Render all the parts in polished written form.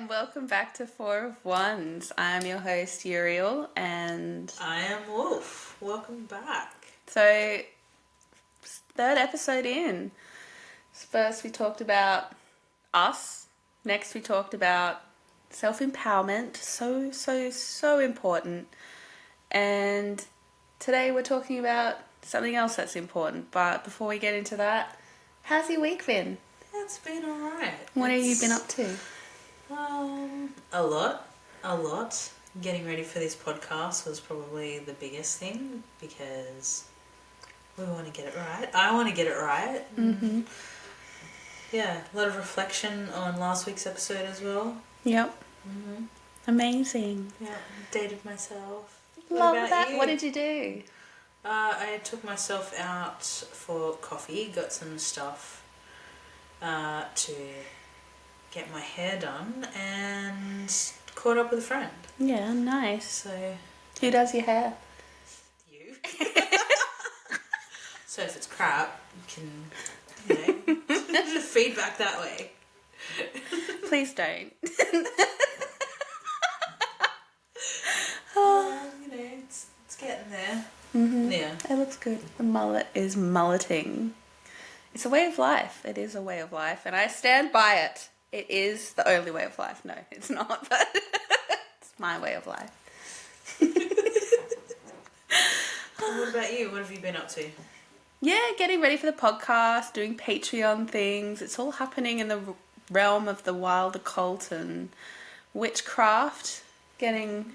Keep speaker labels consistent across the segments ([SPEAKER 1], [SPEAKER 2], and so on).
[SPEAKER 1] Welcome back to 4 of Ones. I'm your host, Euryale, and
[SPEAKER 2] I am Wolf. Welcome back.
[SPEAKER 1] So, third episode in. First we talked about us. Next we talked about self-empowerment. So important. And today we're talking about something else that's important. But before we get into that, how's your week been?
[SPEAKER 2] It's been alright.
[SPEAKER 1] What have you been up to?
[SPEAKER 2] A lot. Getting ready for this podcast was probably the biggest thing because we want to get it right. I want to get it right.
[SPEAKER 1] Mm-hmm.
[SPEAKER 2] Yeah, a lot of reflection on last week's episode as well.
[SPEAKER 1] Yep.
[SPEAKER 2] Mm-hmm.
[SPEAKER 1] Amazing.
[SPEAKER 2] Yeah, dated myself.
[SPEAKER 1] Love that. You? What did you do?
[SPEAKER 2] I took myself out for coffee, got some stuff to get my hair done, and caught up with a friend.
[SPEAKER 1] Yeah, nice.
[SPEAKER 2] So,
[SPEAKER 1] who does your hair?
[SPEAKER 2] You. So if it's crap, you can, feedback that way.
[SPEAKER 1] Please don't.
[SPEAKER 2] It's getting there.
[SPEAKER 1] Mm-hmm.
[SPEAKER 2] Yeah.
[SPEAKER 1] It looks good. The mullet is mulleting. It's a way of life. It is a way of life, and I stand by it. It is the only way of life. No, it's not, but it's my way of life.
[SPEAKER 2] What about you? What have you been up to?
[SPEAKER 1] Yeah, getting ready for the podcast, doing Patreon things. It's all happening in the realm of the wild occult and witchcraft, getting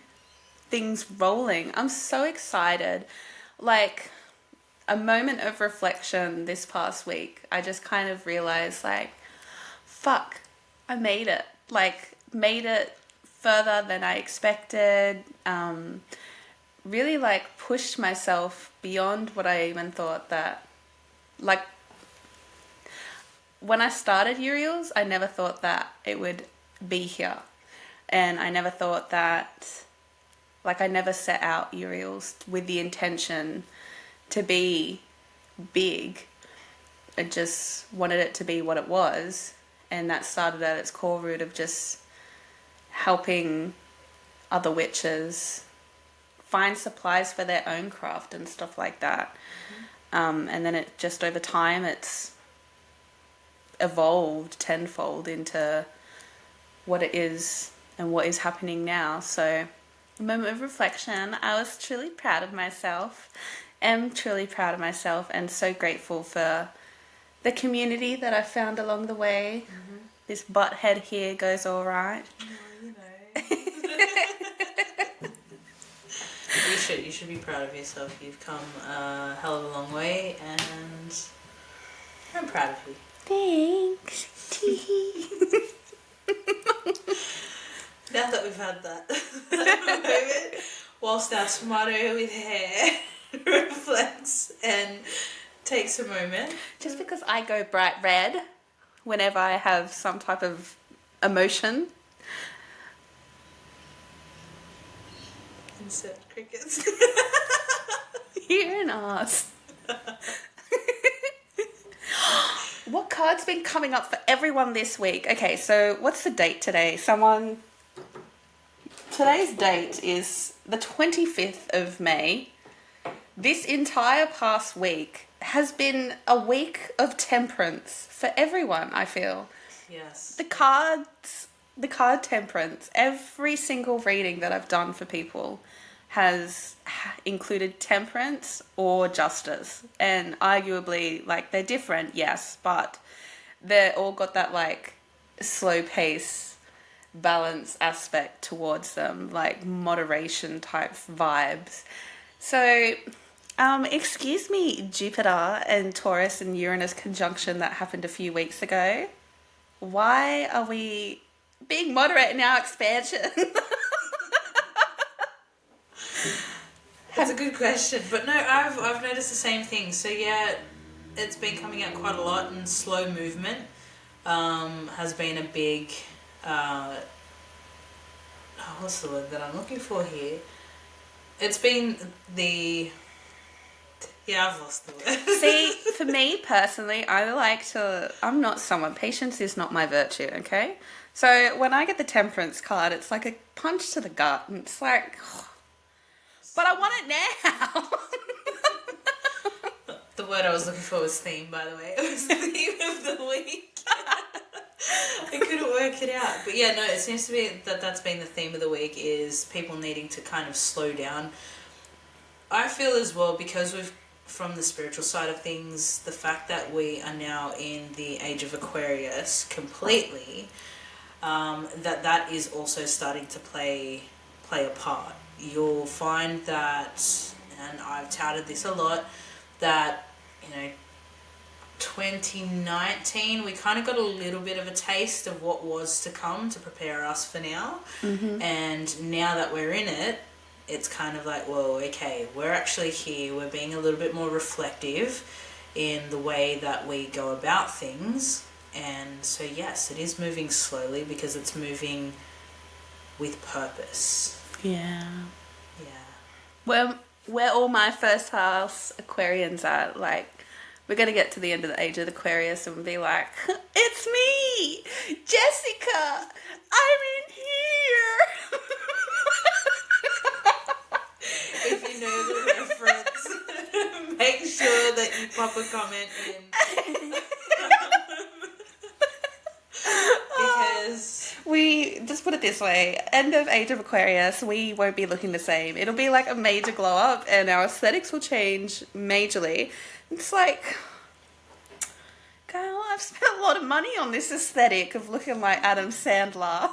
[SPEAKER 1] things rolling. I'm so excited. Like, a moment of reflection this past week, I just kind of realized, like, fuck, I made it. Like, made it further than I expected. Really, like, pushed myself beyond what I even thought that, like, when I started Euryale's, I never thought that it would be here. And I never thought that, like, I never set out Euryale's with the intention to be big. I just wanted it to be what it was. And that started at its core root of just helping other witches find supplies for their own craft and stuff like that. Mm-hmm. And then it just over time, it's evolved tenfold into what it is and what is happening now. So, a moment of reflection. I was truly proud of myself. Am truly proud of myself and so grateful for the community that I found along the way. Mm-hmm. This butt head here goes all right.
[SPEAKER 2] You should be proud of yourself. You've come a hell of a long way, and I'm proud of you.
[SPEAKER 1] Thanks.
[SPEAKER 2] Now that we've had that moment, whilst our tomato with hair reflects and takes a moment.
[SPEAKER 1] Just because I go bright red whenever I have some type of emotion.
[SPEAKER 2] Insert crickets.
[SPEAKER 1] You're an ass. What card's been coming up for everyone this week? Okay, so what's the date today? Today's date is the 25th of May. This entire past week has been a week of temperance for everyone, I feel.
[SPEAKER 2] Yes.
[SPEAKER 1] The card temperance, every single reading that I've done for people has included temperance or justice. And arguably, like, they're different, yes, but they're all got that, like, slow pace, balance aspect towards them, like moderation type vibes. So, excuse me, Jupiter and Taurus and Uranus conjunction that happened a few weeks ago. Why are we being moderate in our expansion?
[SPEAKER 2] That's a good question. But no, I've noticed the same thing. So yeah, it's been coming out quite a lot, and slow movement has been a big... what's the word that I'm looking for here? It's been the... Yeah, I've lost the word.
[SPEAKER 1] See, for me personally, I'm not someone, patience is not my virtue, okay? So when I get the temperance card, it's like a punch to the gut, and it's like, but I want it now.
[SPEAKER 2] The word I was looking for was theme, by the way. It was the theme of the week. I couldn't work it out. But yeah, no, it seems to be that's been the theme of the week, is people needing to kind of slow down. I feel as well, because from the spiritual side of things, the fact that we are now in the age of Aquarius completely, that is also starting to play a part. You'll find that, and I've touted this a lot, that, 2019, we kind of got a little bit of a taste of what was to come to prepare us for now.
[SPEAKER 1] Mm-hmm.
[SPEAKER 2] And now that we're in it, it's kind of like, whoa, okay, we're actually here. We're being a little bit more reflective in the way that we go about things. And so, yes, it is moving slowly because it's moving with purpose.
[SPEAKER 1] Yeah.
[SPEAKER 2] Yeah.
[SPEAKER 1] Where all my first house Aquarians are, like, we're going to get to the end of the age of Aquarius and be like, it's me, Jessica, I'm in here.
[SPEAKER 2] If you know the reference, make sure that you pop a comment in. Because
[SPEAKER 1] we, just put it this way, end of age of Aquarius, we won't be looking the same. It'll be like a major glow up and our aesthetics will change majorly. It's like, girl, I've spent a lot of money on this aesthetic of looking like Adam Sandler.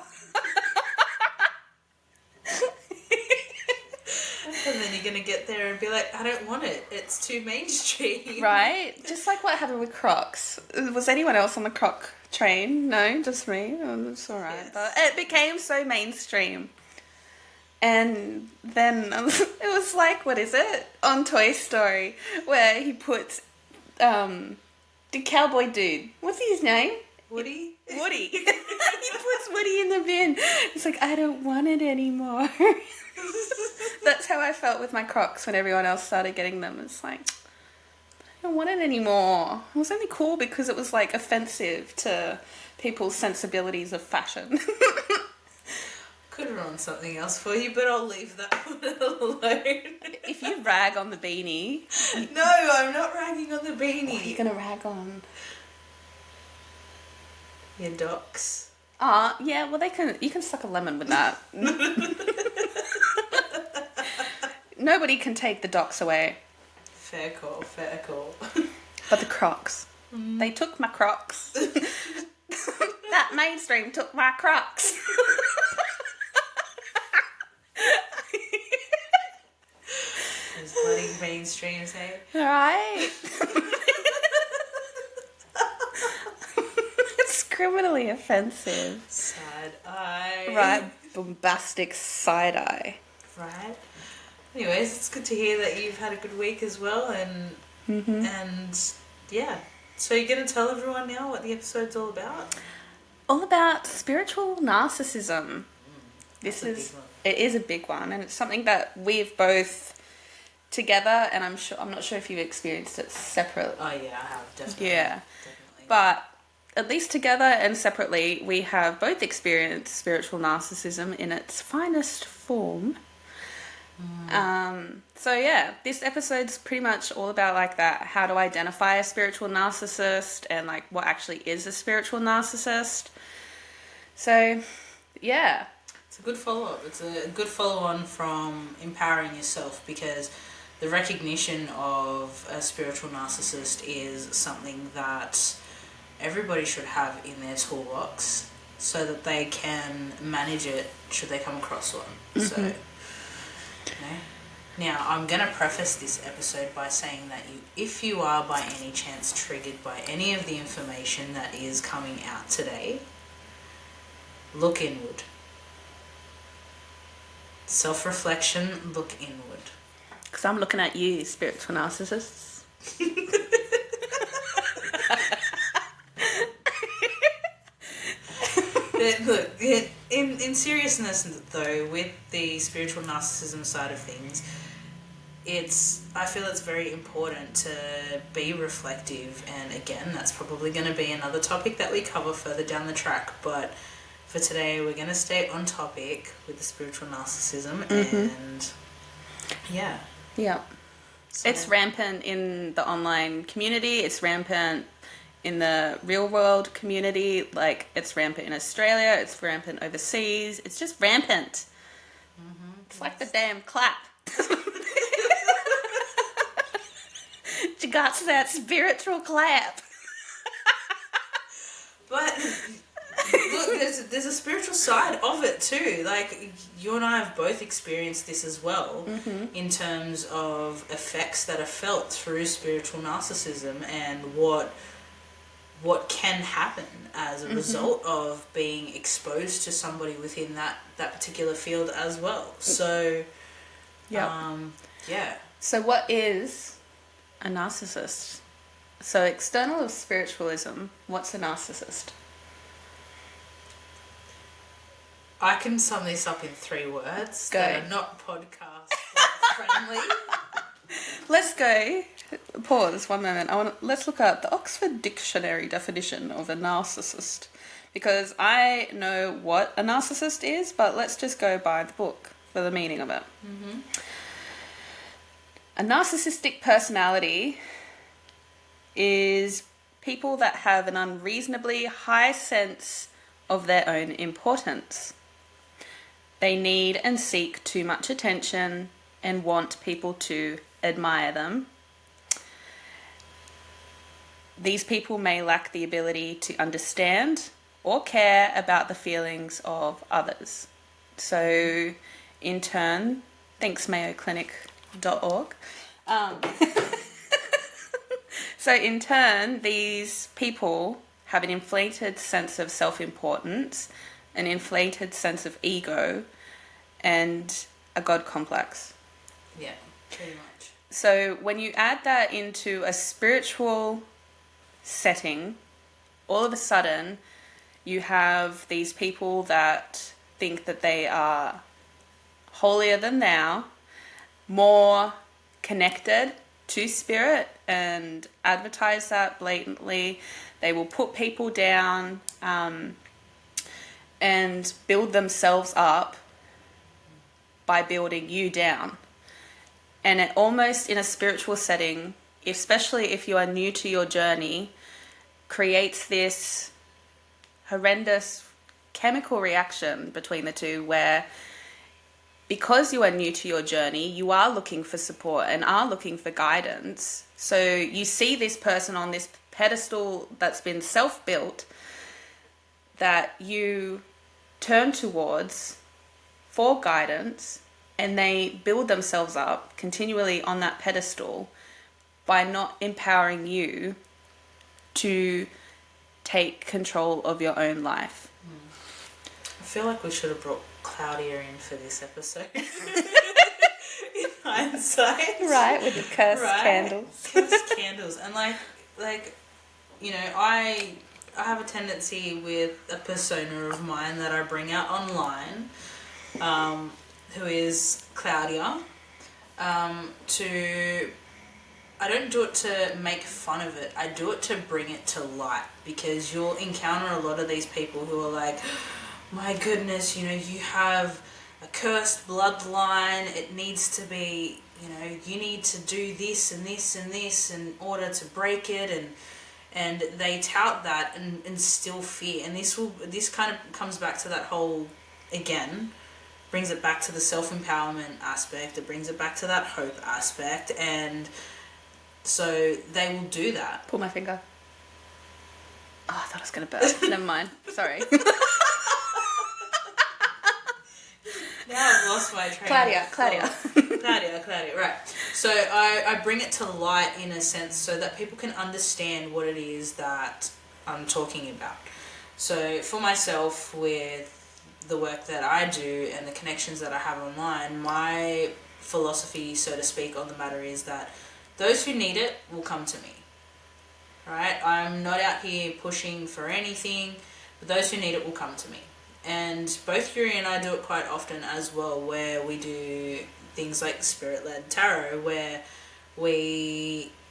[SPEAKER 2] and then you're going to get there and be like, I don't want it. It's too mainstream.
[SPEAKER 1] Right? Just like what happened with Crocs. Was anyone else on the Croc train? No, just me. Oh, it's all right.
[SPEAKER 2] Yes.
[SPEAKER 1] But it became so mainstream. And then it was like, what is it? On Toy Story, where he puts the cowboy dude. What's his name?
[SPEAKER 2] Woody?
[SPEAKER 1] Woody. He puts Woody in the bin. It's like, I don't want it anymore. That's how I felt with my Crocs when everyone else started getting them. It's like, I don't want it anymore. It was only cool because it was like offensive to people's sensibilities of fashion.
[SPEAKER 2] Could have run something else for you, but I'll leave that one alone.
[SPEAKER 1] If you rag on the beanie...
[SPEAKER 2] No, I'm not ragging on the beanie.
[SPEAKER 1] What are you going to rag on?
[SPEAKER 2] Your docs.
[SPEAKER 1] Yeah, well, you can suck a lemon with that. Nobody can take the docs away.
[SPEAKER 2] Fair call.
[SPEAKER 1] But the Crocs. They took my Crocs. That mainstream took my Crocs.
[SPEAKER 2] Those bloody mainstreams, hey?
[SPEAKER 1] Right? It's criminally offensive.
[SPEAKER 2] Side eye.
[SPEAKER 1] Right, bombastic side eye.
[SPEAKER 2] Right. Anyways, it's good to hear that you've had a good week as well, and yeah. So you're going to tell everyone now what the episode's all about?
[SPEAKER 1] All about spiritual narcissism. It is a big one, and it's something that we've both together, and I'm not sure if you've experienced it separately.
[SPEAKER 2] Oh yeah, I have, definitely.
[SPEAKER 1] Yeah. Definitely. But at least together and separately, we have both experienced spiritual narcissism in its finest form. So yeah, this episode's pretty much all about like that, how to identify a spiritual narcissist and like what actually is a spiritual narcissist. So yeah.
[SPEAKER 2] It's a good follow-up. It's a good follow-on from empowering yourself, because the recognition of a spiritual narcissist is something that everybody should have in their toolbox so that they can manage it should they come across one. Mm-hmm. So, Now, I'm going to preface this episode by saying that if you are by any chance triggered by any of the information that is coming out today, look inward. Self-reflection, look inward.
[SPEAKER 1] Because I'm looking at you, spiritual narcissists.
[SPEAKER 2] Look, in seriousness though, with the spiritual narcissism side of things, I feel it's very important to be reflective, and again, that's probably going to be another topic that we cover further down the track, but for today we're going to stay on topic with the spiritual narcissism. And yeah. So,
[SPEAKER 1] it's rampant in the online community, it's rampant in the real world community, like it's rampant in Australia, it's rampant overseas, it's just rampant. It's like the damn clap. You got that spiritual clap.
[SPEAKER 2] But look, there's a spiritual side of it too. Like, you and I have both experienced this as well, in terms of effects that are felt through spiritual narcissism and what can happen as a result of being exposed to somebody within that particular field as well. So, yeah.
[SPEAKER 1] So what is a narcissist? So external of spiritualism, what's a narcissist?
[SPEAKER 2] I can sum this up in 3 words that are not podcast friendly.
[SPEAKER 1] Let's go. Pause 1 moment. Let's look at the Oxford Dictionary definition of a narcissist, because I know what a narcissist is, but let's just go by the book for the meaning of it. A narcissistic personality is people that have an unreasonably high sense of their own importance. They need and seek too much attention and want people to admire them. These people may lack the ability to understand or care about the feelings of others. So, in turn, thanks mayoclinic.org. So in turn, these people have an inflated sense of self-importance, an inflated sense of ego, and a God complex.
[SPEAKER 2] Yeah, pretty much.
[SPEAKER 1] So when you add that into a spiritual setting, all of a sudden you have these people that think that they are holier than thou, more connected to spirit, and advertise that blatantly. They will put people down and build themselves up by building you down. And it almost, in a spiritual setting, especially if you are new to your journey, creates this horrendous chemical reaction between the two, where because you are new to your journey, you are looking for support and are looking for guidance. So you see this person on this pedestal that's been self-built, that you turn towards for guidance, and they build themselves up continually on that pedestal by not empowering you to take control of your own life.
[SPEAKER 2] I feel like we should have brought Claudia in for this episode. In hindsight.
[SPEAKER 1] Right, with the cursed candles.
[SPEAKER 2] Cursed candles. And like, you know, I have a tendency with a persona of mine that I bring out online, who is Claudia, I don't do it to make fun of it. I do it to bring it to light, because you'll encounter a lot of these people who are like, my goodness, you know, you have a cursed bloodline. It needs to be, you know, you need to do this and this and this in order to break it, and they tout that and instill fear. And this kind of comes back to that whole, again, brings it back to the self-empowerment aspect. It brings it back to that hope aspect, and so they will do that.
[SPEAKER 1] Pull my finger. Oh, I thought I was going to burst. Never mind. Sorry.
[SPEAKER 2] Now I've lost my train.
[SPEAKER 1] Claudia,
[SPEAKER 2] right. So I bring it to light in a sense so that people can understand what it is that I'm talking about. So for myself, with the work that I do and the connections that I have online, my philosophy, so to speak, on the matter is that those who need it will come to me. Right? I'm not out here pushing for anything, but those who need it will come to me. And both Yuri and I do it quite often as well, where we do things like spirit-led tarot, where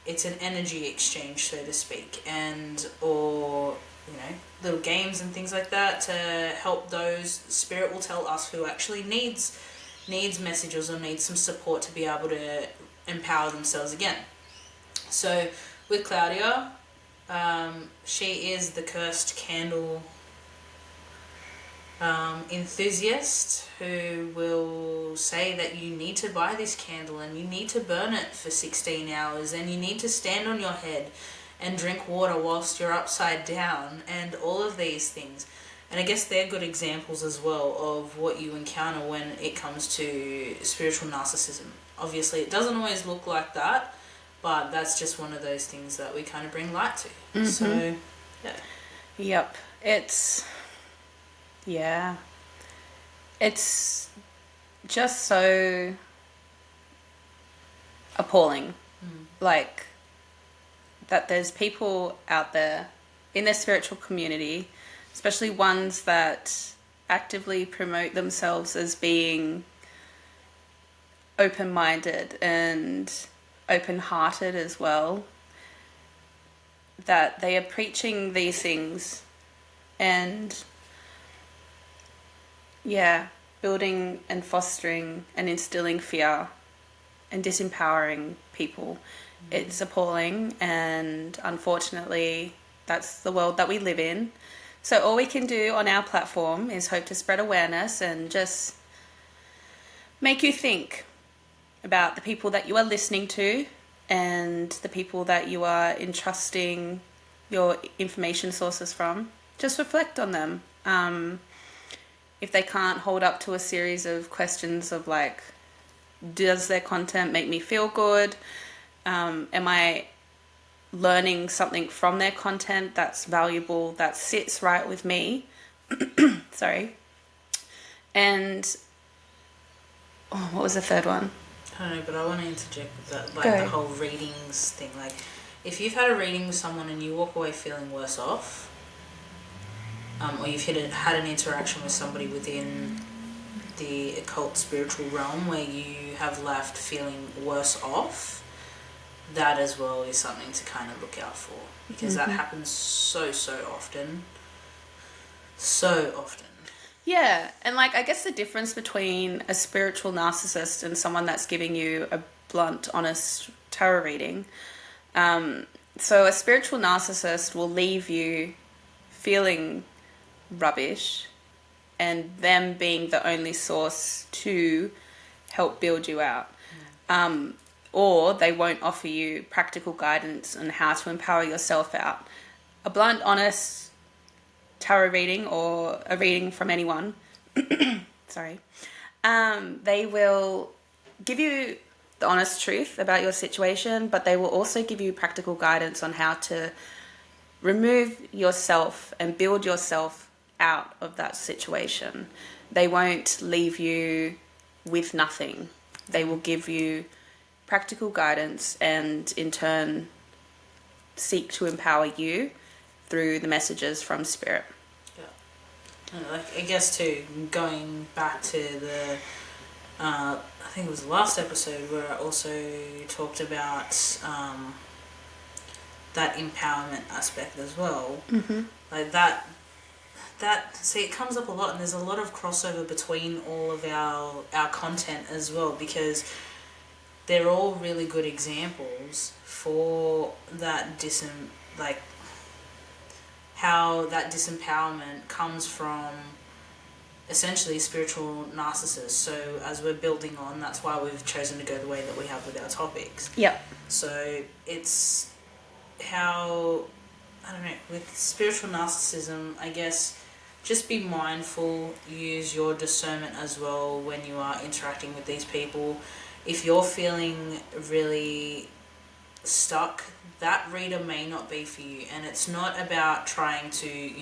[SPEAKER 2] it's an energy exchange, so to speak, or little games and things like that to help those. Spirit will tell us who actually needs messages or needs some support to be able to empower themselves again. So with Claudia, she is the cursed candle enthusiast who will say that you need to buy this candle and you need to burn it for 16 hours and you need to stand on your head and drink water whilst you're upside down and all of these things. And I guess they're good examples as well of what you encounter when it comes to spiritual narcissism. Obviously it doesn't always look like that, but that's just one of those things that we kind of bring light to. Mm-hmm. So, yeah.
[SPEAKER 1] Yep. It's just so appalling. Like, that there's people out there in the spiritual community, especially ones that actively promote themselves as being open-minded and open-hearted as well, that they are preaching these things and building and fostering and instilling fear and disempowering people. It's appalling, and unfortunately that's the world that we live in. So all we can do on our platform is hope to spread awareness and just make you think about the people that you are listening to and the people that you are entrusting your information sources from. Just reflect on them. If they can't hold up to a series of questions of like, does their content make me feel good? Am I learning something from their content that's valuable, that sits right with me? Sorry. And what was the third one?
[SPEAKER 2] I don't know, but I want to interject with that, like the whole readings thing. Like, if you've had a reading with someone and you walk away feeling worse off, or you've had an interaction with somebody within the occult spiritual realm where you have left feeling worse off, that as well is something to kind of look out for, because that happens so often. So often.
[SPEAKER 1] Yeah, and like, I guess the difference between a spiritual narcissist and someone that's giving you a blunt, honest tarot reading. So a spiritual narcissist will leave you feeling rubbish, and them being the only source to help build you out. Or they won't offer you practical guidance on how to empower yourself out. A blunt, honest tarot reading or a reading from anyone, they will give you the honest truth about your situation, but they will also give you practical guidance on how to remove yourself and build yourself out of that situation. They won't leave you with nothing. They will give you practical guidance and in turn seek to empower you through the messages from Spirit.
[SPEAKER 2] Yeah. Like, I guess too, going back to the I think it was the last episode where I also talked about that empowerment aspect as well. Like that see, it comes up a lot, and there's a lot of crossover between all of our content as well, because they're all really good examples for that how that disempowerment comes from essentially spiritual narcissists. So as we're building on, that's why we've chosen to go the way that we have with our topics.
[SPEAKER 1] Yep.
[SPEAKER 2] So it's how, I don't know, with spiritual narcissism, I guess, just be mindful, use your discernment as well when you are interacting with these people. If you're feeling really stuck, that reader may not be for you. And it's not about trying to,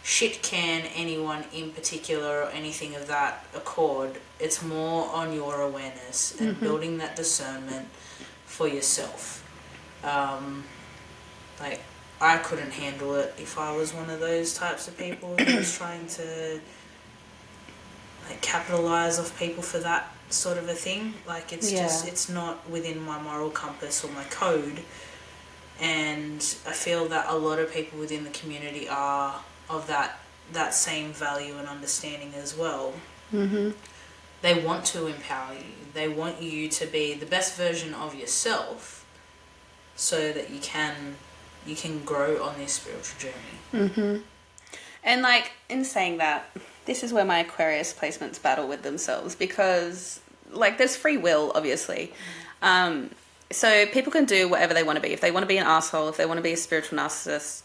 [SPEAKER 2] shit can anyone in particular or anything of that accord. It's more on your awareness and building that discernment for yourself. Like, I couldn't handle it if I was one of those types of people who was trying to like capitalize off people for that sort of a thing. Like, it's just, it's not within my moral compass or my code. And I feel that a lot of people within the community are of that same value and understanding as well. They want to empower you. They want you to be the best version of yourself so that you can grow on this spiritual journey.
[SPEAKER 1] And like, in saying that, this is where my Aquarius placements battle with themselves, because like there's free will, obviously. So people can do whatever they want to be. If they want to be an asshole, if they want to be a spiritual narcissist,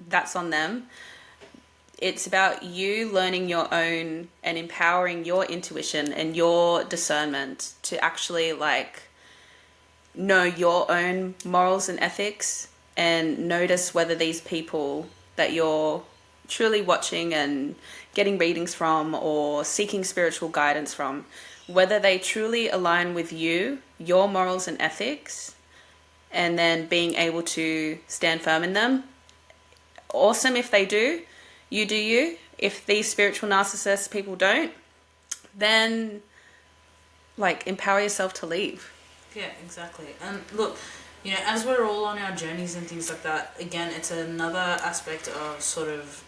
[SPEAKER 1] that's on them. It's about you learning your own and empowering your intuition and your discernment to actually like know your own morals and ethics, and notice whether these people that you're truly watching and getting readings from or seeking spiritual guidance from, whether they truly align with you, your morals and ethics, and then being able to stand firm in them. Awesome if they do. You do you. If these spiritual narcissist people don't, then like empower yourself to leave.
[SPEAKER 2] Yeah, exactly. And look, you know, as we're all on our journeys and things like that, again, it's another aspect of sort of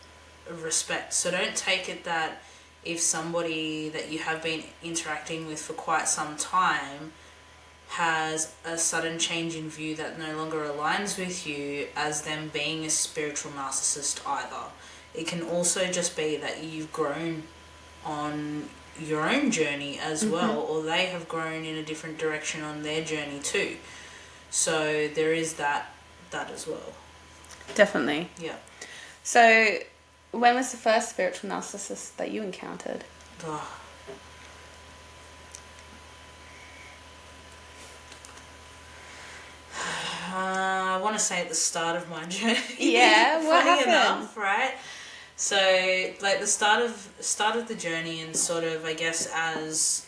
[SPEAKER 2] respect. So don't take it that if somebody that you have been interacting with for quite some time has a sudden change in view that no longer aligns with you as them being a spiritual narcissist either. It can also just be that you've grown on your own journey as well, or they have grown in a different direction on their journey too. So there is that as well.
[SPEAKER 1] Definitely.
[SPEAKER 2] Yeah.
[SPEAKER 1] So when was the first spiritual narcissist that you encountered?
[SPEAKER 2] I want to say at the start of my journey.
[SPEAKER 1] Yeah, what
[SPEAKER 2] Funny
[SPEAKER 1] happened?
[SPEAKER 2] enough, right? So, like the start of the journey, and sort of, I guess, as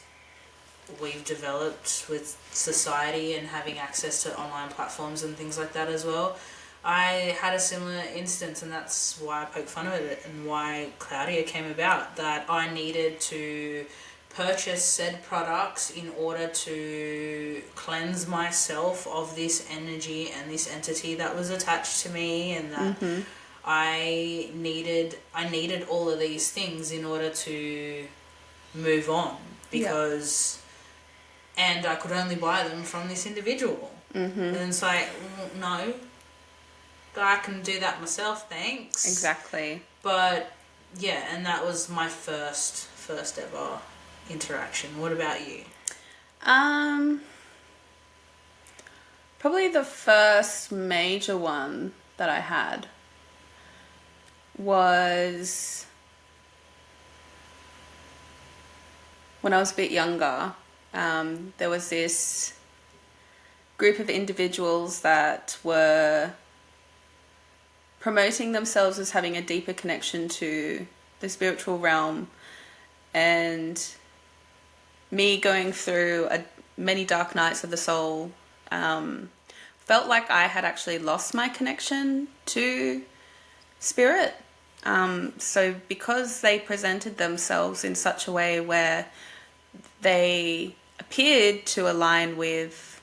[SPEAKER 2] we've developed with society and having access to online platforms and things like that as well, I had a similar instance, and that's why I poked fun at it and why Claudia came about, that I needed to purchase said products in order to cleanse myself of this energy and this entity that was attached to me, and that I needed all of these things in order to move on, because and I could only buy them from this individual. And it's like, no, I can do that myself, thanks.
[SPEAKER 1] Exactly.
[SPEAKER 2] But yeah, and that was my first ever interaction. What about you?
[SPEAKER 1] Probably the first major one that I had was when I was a bit younger. There was this group of individuals that were promoting themselves as having a deeper connection to the spiritual realm, and me going through many dark nights of the soul, felt like I had actually lost my connection to spirit. So because they presented themselves in such a way where they appeared to align with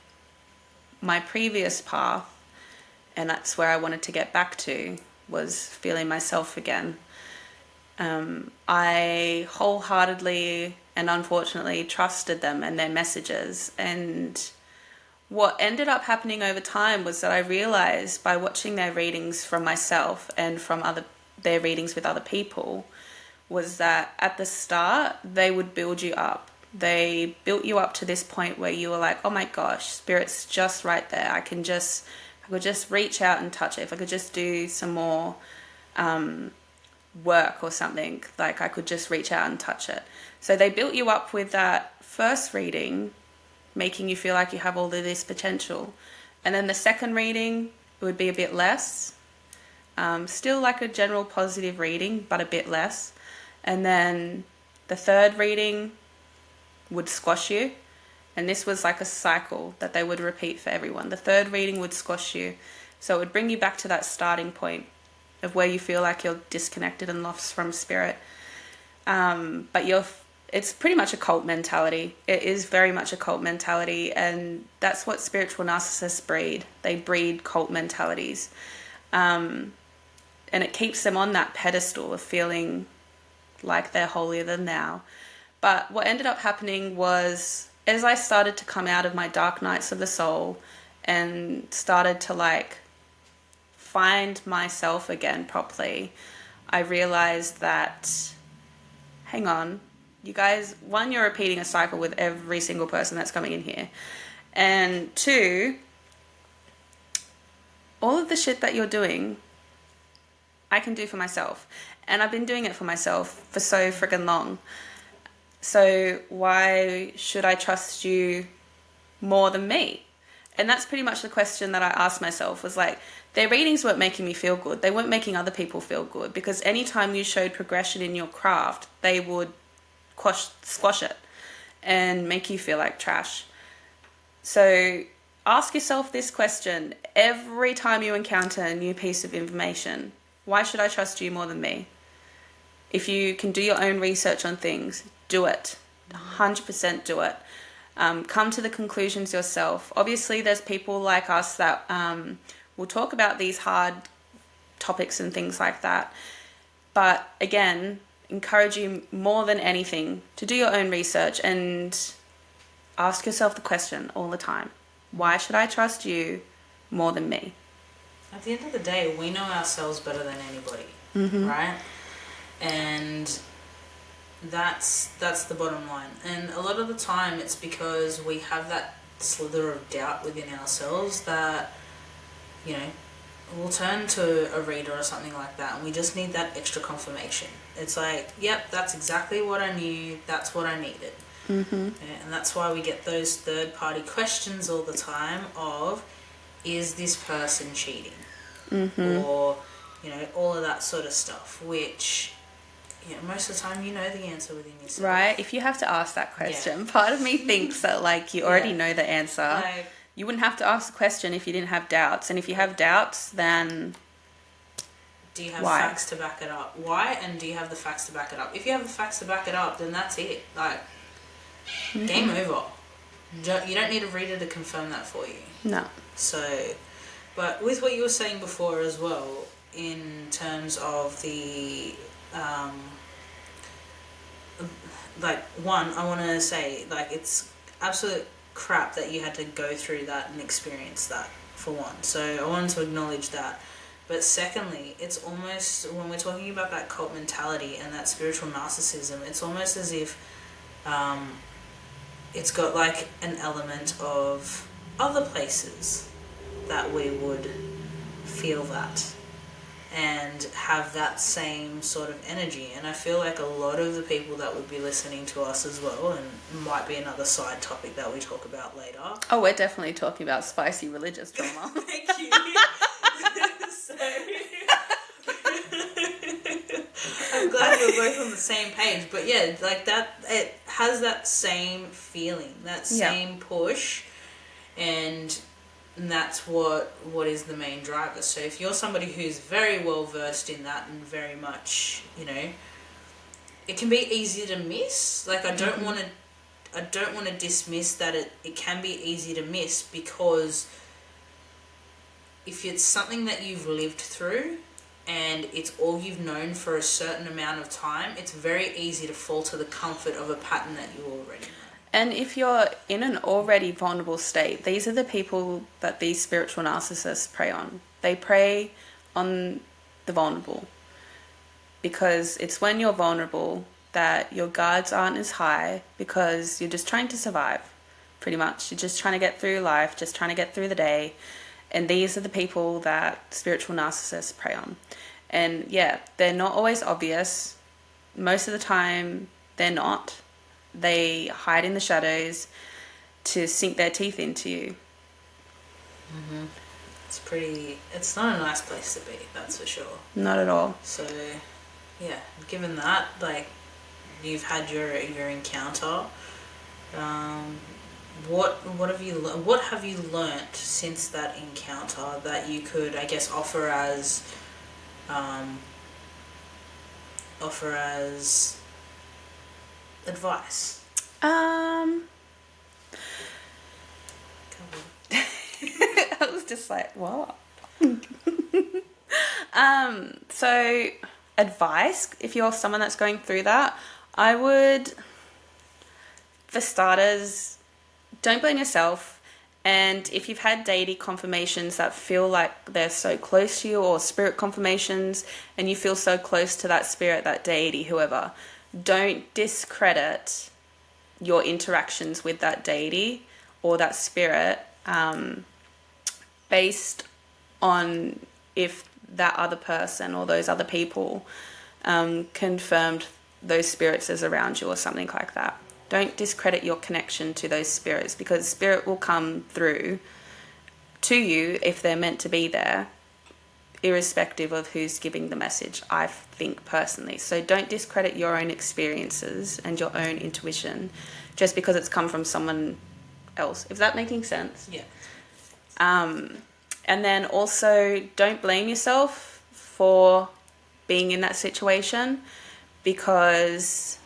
[SPEAKER 1] my previous path, and that's where I wanted to get back to, was feeling myself again. I wholeheartedly and unfortunately trusted them and their messages, and what ended up happening over time was that I realized by watching their readings from myself and from their readings with other people, was that at the start they would build you up. They built you up to this point where you were like, oh my gosh, spirit's just right there. I could just reach out and touch it. If I could just do some more work or something, like I could just reach out and touch it. So they built you up with that first reading, making you feel like you have all of this potential. And then the second reading, it would be a bit less. Still like a general positive reading, but a bit less. And then the third reading would squash you. And this was like a cycle that they would repeat for everyone. The third reading would squash you. So it would bring you back to that starting point of where you feel like you're disconnected and lost from spirit. But it's pretty much a cult mentality. It is very much a cult mentality. And that's what spiritual narcissists breed. They breed cult mentalities. And it keeps them on that pedestal of feeling like they're holier than thou. But what ended up happening was, as I started to come out of my dark nights of the soul and started to like find myself again properly, I realized that, hang on, you guys, one, you're repeating a cycle with every single person that's coming in here. And two, all of the shit that you're doing, I can do for myself. And I've been doing it for myself for so friggin' long. So why should I trust you more than me? And that's pretty much the question that I asked myself, was like, their readings weren't making me feel good. They weren't making other people feel good, because anytime you showed progression in your craft, they would squash it and make you feel like trash. So ask yourself this question every time you encounter a new piece of information. Why should I trust you more than me? If you can do your own research on things, do it. 100% do it. Come to the conclusions yourself. Obviously, there's people like us that will talk about these hard topics and things like that. But again, encourage you more than anything to do your own research and ask yourself the question all the time. Why should I trust you more than me?
[SPEAKER 2] At the end of the day, we know ourselves better than anybody, right? And that's the bottom line. And a lot of the time it's because we have that slither of doubt within ourselves that, you know, we'll turn to a reader or something like that and we just need that extra confirmation. It's like, yep, that's exactly what I knew, that's what I needed. And that's why we get those third-party questions all the time of, is this person cheating? Or, you know, all of that sort of stuff, which, you know, most of the time you know the answer within yourself.
[SPEAKER 1] Right? If you have to ask that question, part of me thinks that, like, you already know the answer.
[SPEAKER 2] Like,
[SPEAKER 1] you wouldn't have to ask the question if you didn't have doubts. And if you have doubts, then
[SPEAKER 2] do you have
[SPEAKER 1] why?
[SPEAKER 2] Facts to back it up? Why? And do you have the facts to back it up? If you have the facts to back it up, then that's it. Like, game over. You don't need a reader to confirm that for you.
[SPEAKER 1] No.
[SPEAKER 2] So, but with what you were saying before as well, in terms of the, like, one, I want to say, like, it's absolute crap that you had to go through that and experience that, for one. So I wanted to acknowledge that. But secondly, it's almost, when we're talking about that cult mentality and that spiritual narcissism, it's almost as if it's got like an element of other places that we would feel that and have that same sort of energy. And I feel like a lot of the people that would be listening to us as well, and might be another side topic that we talk about later.
[SPEAKER 1] Oh, we're definitely talking about spicy religious drama.
[SPEAKER 2] Thank you. So, I'm glad we're both on the same page. But yeah, like that, it has that same feeling, that same push, and that's what is the main driver. So if you're somebody who's very well versed in that and very much, you know, it can be easy to miss. Like, I don't want to dismiss that it can be easy to miss, because if it's something that you've lived through and it's all you've known for a certain amount of time, it's very easy to fall to the comfort of a pattern that you already know.
[SPEAKER 1] And if you're in an already vulnerable state, these are the people that these spiritual narcissists prey on. They prey on the vulnerable, because it's when you're vulnerable that your guards aren't as high, because you're just trying to survive, pretty much. You're just trying to get through life, just trying to get through the day. And these are the people that spiritual narcissists prey on. And yeah, they're not always obvious. Most of the time, they're not. They hide in the shadows to sink their teeth into you.
[SPEAKER 2] it's not a nice place to be, that's for sure.
[SPEAKER 1] Not at all.
[SPEAKER 2] So, yeah, given that, like, you've had your encounter, what have you learnt since that encounter that you could, I guess, offer as advice?
[SPEAKER 1] I was just like, what? So advice, if you're someone that's going through that, I would, for starters, don't blame yourself. And if you've had deity confirmations that feel like they're so close to you, or spirit confirmations, and you feel so close to that spirit, that deity, whoever, don't discredit your interactions with that deity or that spirit based on if that other person or those other people confirmed those spirits as around you or something like that. Don't discredit your connection to those spirits, because spirit will come through to you if they're meant to be there, irrespective of who's giving the message, I think personally. So don't discredit your own experiences and your own intuition just because it's come from someone else. Is that making sense?
[SPEAKER 2] Yeah.
[SPEAKER 1] And then also don't blame yourself for being in that situation, because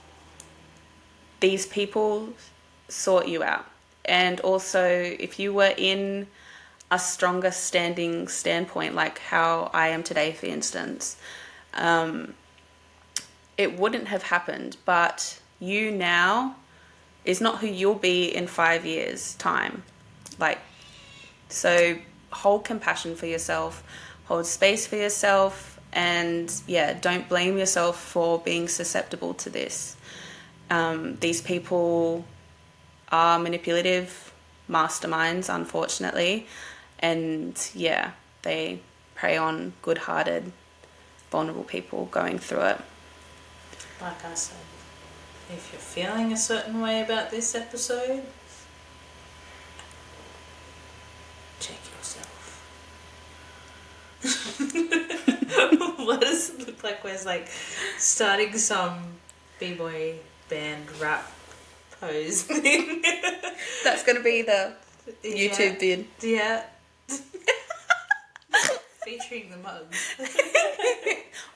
[SPEAKER 1] these people sort you out. And also, if you were in a stronger standpoint, like how I am today, for instance, it wouldn't have happened. But you now is not who you'll be in 5 years' time. Like, so hold compassion for yourself, hold space for yourself, and yeah, don't blame yourself for being susceptible to this. These people are manipulative masterminds, unfortunately, and yeah, they prey on good-hearted, vulnerable people going through it.
[SPEAKER 2] Like I said, if you're feeling a certain way about this episode, check yourself. What does it look like we're like starting some b-boy band rap pose thing?
[SPEAKER 1] That's going to be the YouTube vid.
[SPEAKER 2] Yeah. Featuring the mugs.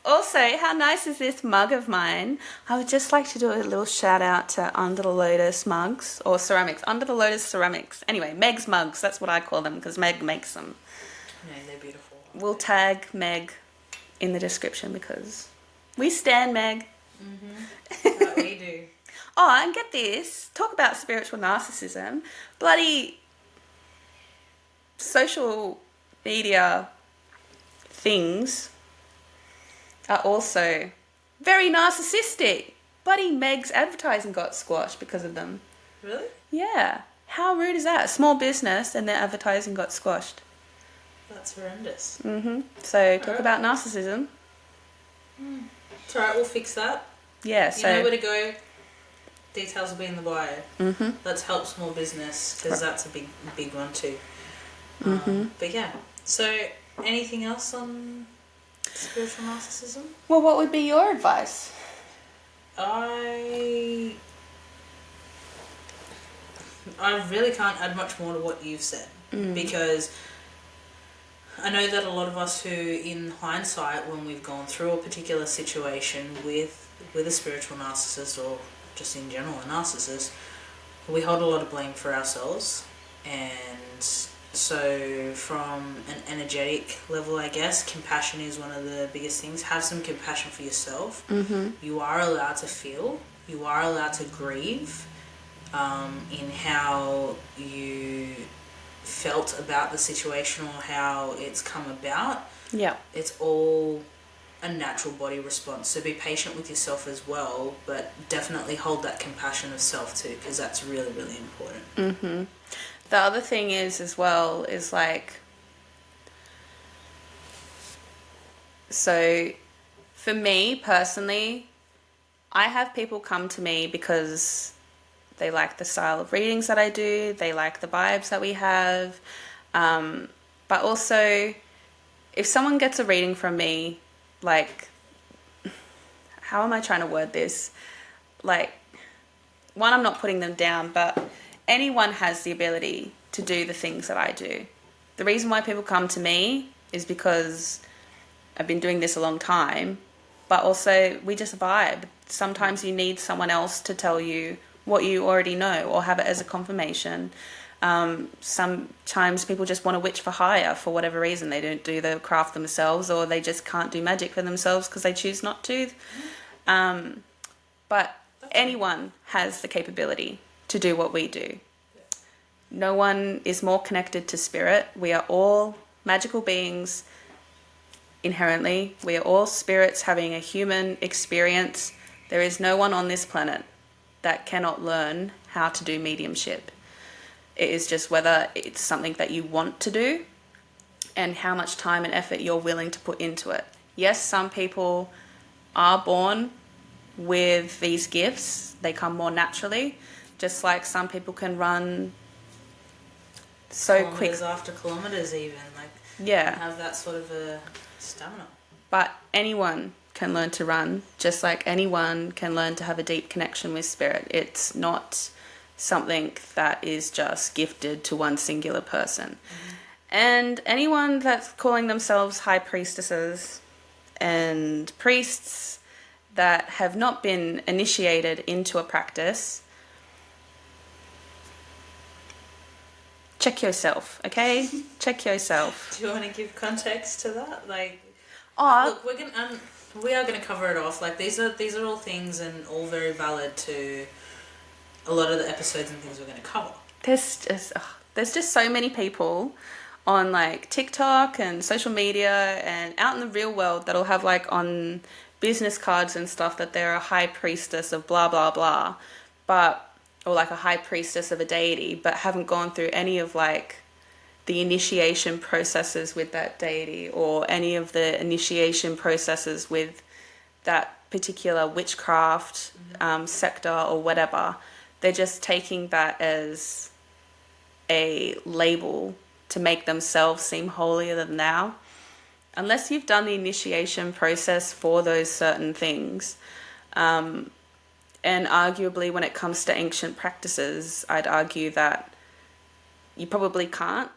[SPEAKER 1] Also, how nice is this mug of mine? I would just like to do a little shout out to Under the Lotus mugs, or ceramics. Under the Lotus ceramics. Anyway, Megs Mugs, that's what I call them, because Meg makes them.
[SPEAKER 2] No, they're beautiful.
[SPEAKER 1] We'll tag Meg in the description because we stan Meg.
[SPEAKER 2] Mm-hmm. That we do.
[SPEAKER 1] Oh, and get this. Talk about spiritual narcissism. Bloody social media things are also very narcissistic. Bloody Meg's advertising got squashed because of them.
[SPEAKER 2] Really?
[SPEAKER 1] Yeah. How rude is that? A small business and their advertising got squashed.
[SPEAKER 2] That's horrendous.
[SPEAKER 1] Mm-hmm. So talk about narcissism.
[SPEAKER 2] It's alright, we'll fix that.
[SPEAKER 1] Yeah, so...
[SPEAKER 2] You know where to go. Details will be in the bio.
[SPEAKER 1] Mm-hmm.
[SPEAKER 2] Let's help small business, because that's a big one too.
[SPEAKER 1] Mm-hmm.
[SPEAKER 2] But yeah, so anything else on spiritual narcissism?
[SPEAKER 1] Well, what would be your advice?
[SPEAKER 2] I really can't add much more to what you've said, because I know that a lot of us who, in hindsight, when we've gone through a particular situation with a spiritual narcissist, or just in general a narcissist, we hold a lot of blame for ourselves. And so from an energetic level, I guess, compassion is one of the biggest things. Have some compassion for yourself.
[SPEAKER 1] Mm-hmm.
[SPEAKER 2] You are allowed to feel. You are allowed to grieve in how you felt about the situation or how it's come about.
[SPEAKER 1] Yeah. It's
[SPEAKER 2] all a natural body response. So be patient with yourself as well, but definitely hold that compassion of self too, because that's really, really important.
[SPEAKER 1] Mm-hmm. The other thing is as well is like, so for me personally, I have people come to me because they like the style of readings that I do, they like the vibes that we have, But also, if someone gets a reading from me, like, how am I trying to word this? Like, one, I'm not putting them down, but anyone has the ability to do the things that I do. The reason why people come to me is because I've been doing this a long time, but also we just vibe. Sometimes you need someone else to tell you what you already know or have it as a confirmation. Sometimes people just want to witch for hire for whatever reason. They don't do the craft themselves, or they just can't do magic for themselves because they choose not to. But anyone has the capability to do what we do. No one is more connected to spirit. We are all magical beings inherently. We are all spirits having a human experience. There is no one on this planet that cannot learn how to do mediumship. It is just whether it's something that you want to do and how much time and effort you're willing to put into it. Yes, some people are born with these gifts. They come more naturally, just like some people can run so quick.
[SPEAKER 2] Kilometres after kilometres even, like,
[SPEAKER 1] yeah,
[SPEAKER 2] have that sort of a stamina.
[SPEAKER 1] But anyone can learn to run, just like anyone can learn to have a deep connection with spirit. It's not something that is just gifted to one singular person. And anyone that's calling themselves high priestesses and priests that have not been initiated into a practice, check yourself, okay? Check yourself.
[SPEAKER 2] Do you want to give context to that? Like,
[SPEAKER 1] look,
[SPEAKER 2] we are gonna cover it off. Like, these are all things and all very valid to a lot of the episodes and things we're going to cover.
[SPEAKER 1] There's just so many people on like TikTok and social media and out in the real world that'll have like on business cards and stuff that they're a high priestess of blah blah blah, or like a high priestess of a deity, but haven't gone through any of like the initiation processes with that deity or any of the initiation processes with that particular witchcraft sector or whatever. They're just taking that as a label to make themselves seem holier than thou. Unless you've done the initiation process for those certain things, and arguably when it comes to ancient practices, I'd argue that you probably can't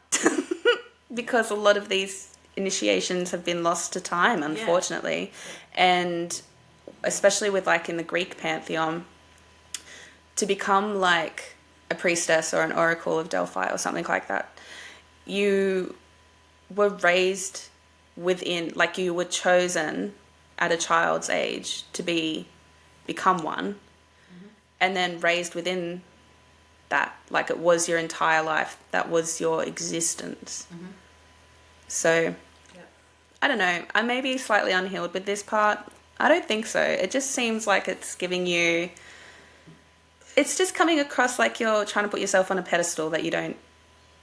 [SPEAKER 1] because a lot of these initiations have been lost to time, unfortunately. Yeah. And especially with like in the Greek pantheon, to become like a priestess or an oracle of Delphi or something like that, you were raised within, like you were chosen at a child's age to become one, and then raised within that, like it was your entire life, that was your existence. So I don't know, I may be slightly unhealed with this part. I don't think so. It just seems like it's giving you, it's just coming across like you're trying to put yourself on a pedestal that you don't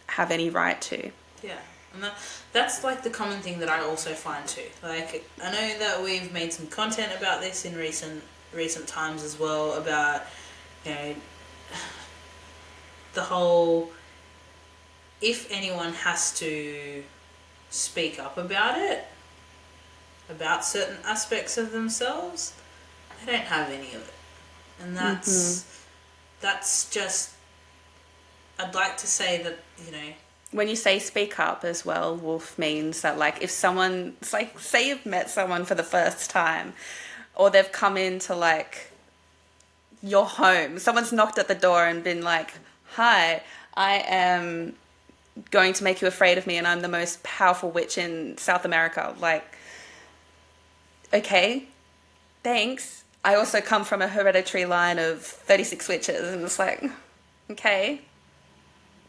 [SPEAKER 1] have any right to. Yeah,
[SPEAKER 2] and that's like the common thing that I also find too. Like, I know that we've made some content about this in recent times as well, about, you know, the whole, if anyone has to speak up about it, about certain aspects of themselves, they don't have any of it. And that's just, I'd like to say that, you know,
[SPEAKER 1] when you say speak up as well, Wolf, means that like if someone, it's like say you've met someone for the first time, or they've come into like your home, someone's knocked at the door and been like, hi, I am going to make you afraid of me and I'm the most powerful witch in South America. Like, okay, thanks. I also come from a hereditary line of 36 witches, and it's like, okay,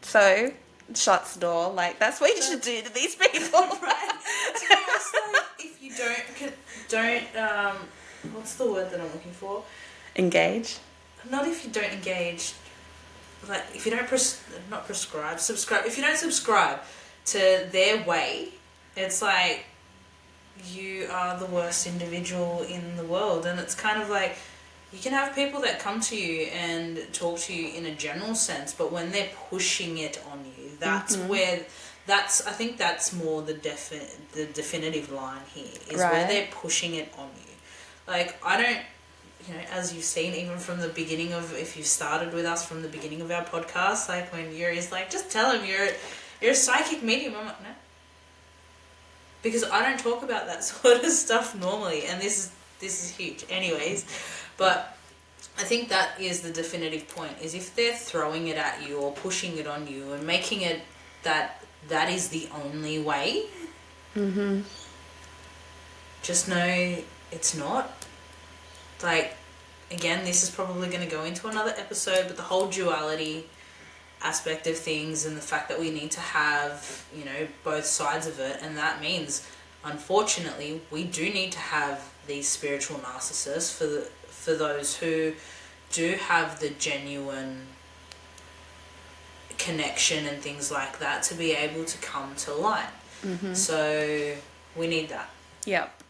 [SPEAKER 1] so shuts the door. Like, that's what you should do to these people, right?
[SPEAKER 2] It's almost like if you don't what's the word that I'm looking for?
[SPEAKER 1] Engage.
[SPEAKER 2] Not if you don't engage. Like, if you don't subscribe. If you don't subscribe to their way, it's like you are the worst individual in the world. And it's kind of like, you can have people that come to you and talk to you in a general sense, but when they're pushing it on you, that's where I think that's more the definitive line here, is
[SPEAKER 1] Right.
[SPEAKER 2] where they're pushing it on you. Like, I don't, as you've seen even from the beginning of, if you've started with us from the beginning of our podcast, like when Yuri's like, just tell him you're a psychic medium. I'm like, no. Because I don't talk about that sort of stuff normally, and this is huge. Anyways, but I think that is the definitive point, is if they're throwing it at you or pushing it on you and making it that is the only way, just know it's not. Like, again, this is probably going to go into another episode, but the whole duality aspect of things and the fact that we need to have, both sides of it, and that means, unfortunately, we do need to have these spiritual narcissists for those who do have the genuine connection and things like that to be able to come to light. So we need that.
[SPEAKER 1] Yep.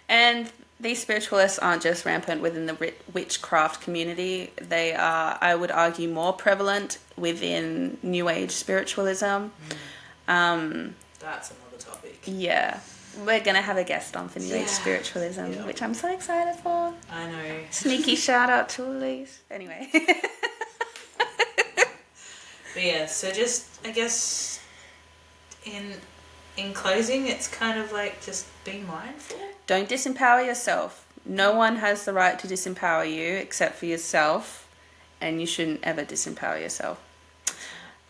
[SPEAKER 1] And these spiritualists aren't just rampant within the witchcraft community. They are, I would argue, more prevalent within New Age spiritualism.
[SPEAKER 2] That's another topic.
[SPEAKER 1] Yeah. We're going to have a guest on for New Age spiritualism, which I'm so excited for.
[SPEAKER 2] I know.
[SPEAKER 1] Sneaky shout out to Elise. Anyway.
[SPEAKER 2] But yeah, so just, I guess, in closing, it's kind of like just be mindful.
[SPEAKER 1] Don't disempower yourself. No one has the right to disempower you except for yourself, and you shouldn't ever disempower yourself.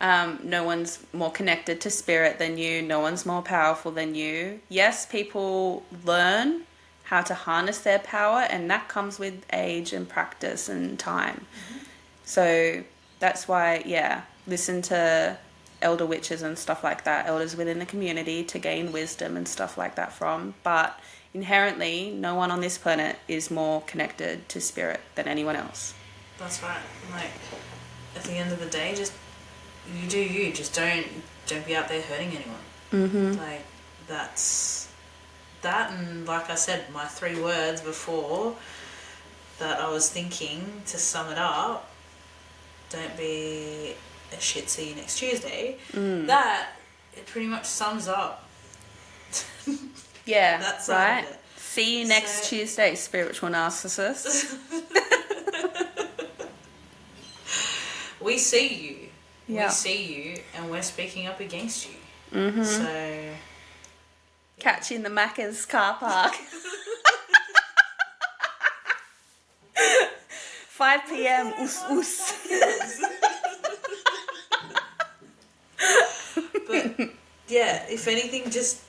[SPEAKER 1] No one's more connected to spirit than you. No one's more powerful than you. Yes, people learn how to harness their power, and that comes with age and practice and time. So that's why, listen to elder witches and stuff like that, elders within the community, to gain wisdom and stuff like that from. But inherently, no one on this planet is more connected to spirit than anyone else.
[SPEAKER 2] That's right. Like, at the end of the day, just you do you. Just don't be out there hurting anyone. Like, that's that. And like I said, my 3 words before that I was thinking to sum it up: don't be a shit, see you next Tuesday. That, it pretty much sums up.
[SPEAKER 1] Yeah,
[SPEAKER 2] that's
[SPEAKER 1] right.
[SPEAKER 2] It.
[SPEAKER 1] See you next Tuesday, spiritual narcissists.
[SPEAKER 2] We see you.
[SPEAKER 1] Yeah.
[SPEAKER 2] We see you, and we're speaking up against you. So,
[SPEAKER 1] Catch you in the Macca's car park. 5 p.m. Oos.
[SPEAKER 2] But yeah, if anything, just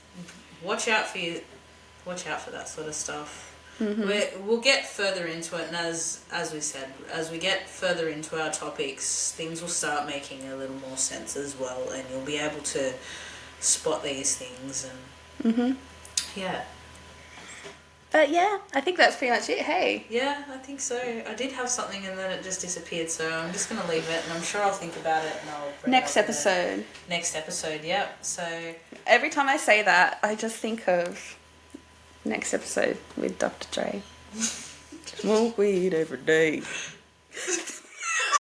[SPEAKER 2] watch out for that sort of stuff. We'll get further into it, and as we said, as we get further into our topics, things will start making a little more sense as well, and you'll be able to spot these things. And yeah.
[SPEAKER 1] But yeah, I think that's pretty much it. Hey.
[SPEAKER 2] Yeah, I think so. I did have something and then it just disappeared, so I'm just going to leave it, and I'm sure I'll think about it and I'll bring
[SPEAKER 1] Next
[SPEAKER 2] it up
[SPEAKER 1] episode.
[SPEAKER 2] Next episode, yep. So
[SPEAKER 1] every time I say that, I just think of next episode with Dr. Dre. Smoke weed every day.